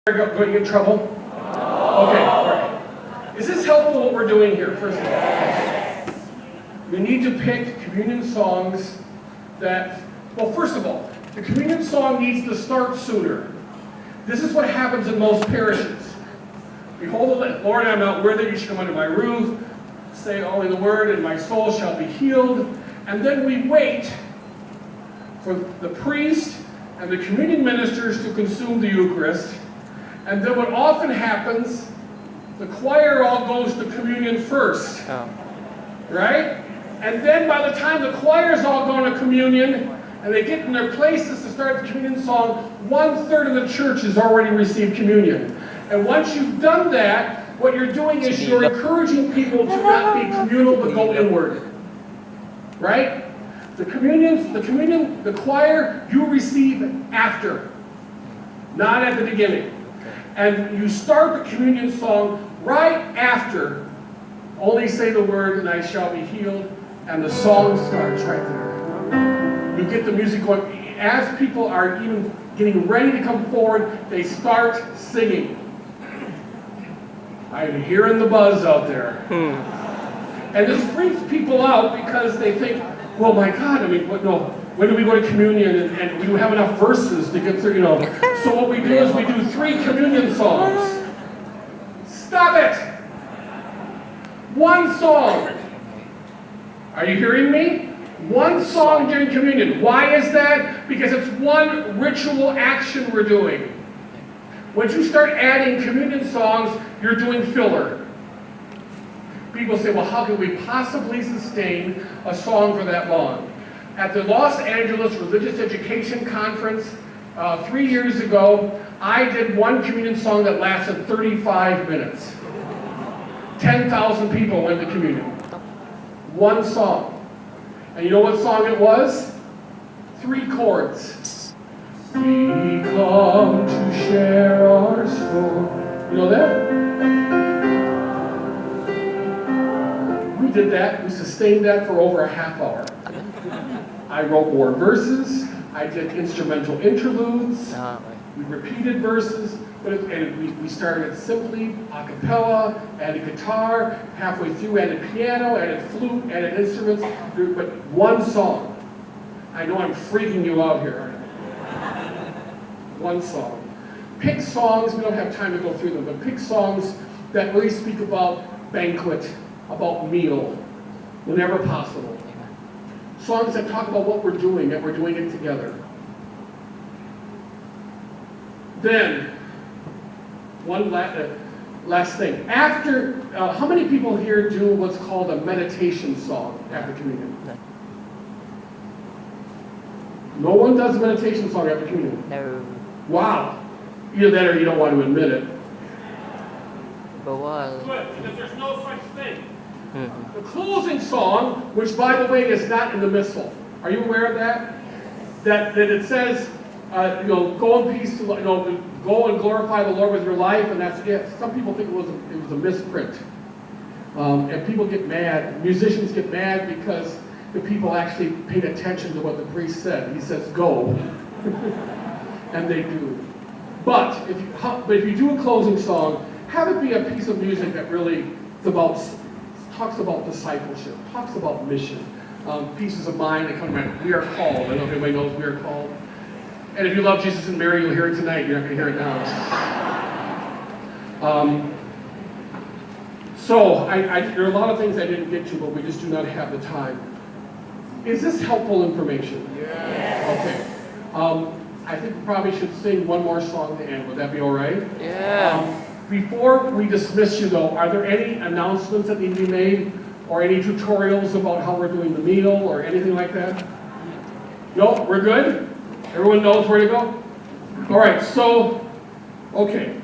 Going to get in trouble? Okay, all right. Is this helpful what we're doing here, first of all? We need to pick communion songs that, well, first of all, the communion song needs to start sooner. This is what happens in most parishes. Behold, Lord, I am not worthy you should come under my roof. Say only the word, and my soul shall be healed. And then we wait for the priest and the communion ministers to consume the Eucharist. And then what often happens, the choir all goes to communion first. Right? And then by the time the choir's all going to communion, and they get in their places to start the communion song, 1/3 of the church has already received communion. And once you've done that, what you're doing is you're encouraging people to not be communal, but go inward. Right? The choir, you receive after, not at the beginning. And you start the communion song right after, only say the word, and I shall be healed, and the song starts right there. You get the music going. As people are even getting ready to come forward, they start singing. I'm hearing the buzz out there. And this freaks people out because they think, well, my God, I mean, when do we go to communion and we don't have enough verses to get through, So what we do is we do 3 communion songs. Stop it! 1 song. Are you hearing me? 1 song during communion. Why is that? Because it's 1 ritual action we're doing. Once you start adding communion songs, you're doing filler. People say, well, how can we possibly sustain a song for that long? At the Los Angeles Religious Education Conference 3 years ago, I did 1 communion song that lasted 35 minutes. 10,000 people went to communion. 1 song. And you know what song it was? 3 chords. We come to share our soul. You know that? We did that. We sustained that for over a half hour. I wrote more verses. I did instrumental interludes. We repeated verses. And we started simply a cappella, added guitar, halfway through added piano, added flute, added instruments. But 1 song. I know I'm freaking you out here. 1 song. Pick songs, we don't have time to go through them, but pick songs that really speak about banquet, about meal, whenever possible. Songs that talk about what we're doing, that we're doing it together. Then, one last thing. After, how many people here do what's called a meditation song after communion? No one does a meditation song after communion? No. Wow. Either that or you don't want to admit it. But why? Good, because there's no such thing. The closing song, which by the way is not in the missal. Are you aware of that? That it says, go in peace, go and glorify the Lord with your life, and that's it. Some people think it was a misprint. And people get mad, musicians get mad because the people actually paid attention to what the priest said. He says, go. And they do. But if you do a closing song, have it be a piece of music that really talks about discipleship, talks about mission. Pieces of mine that come to mind. We are called. I don't know if anybody knows we are called. And if you love Jesus and Mary, you'll hear it tonight. You're not going to hear it now. There are a lot of things I didn't get to, but we just do not have the time. Is this helpful information? Yes. Okay. I think we probably should sing 1 more song to end. Would that be all right? Yeah. Before we dismiss you, though, are there any announcements that need to be made, or any tutorials about how we're doing the meal, or anything like that? No, we're good? Everyone knows where to go? All right, so, okay.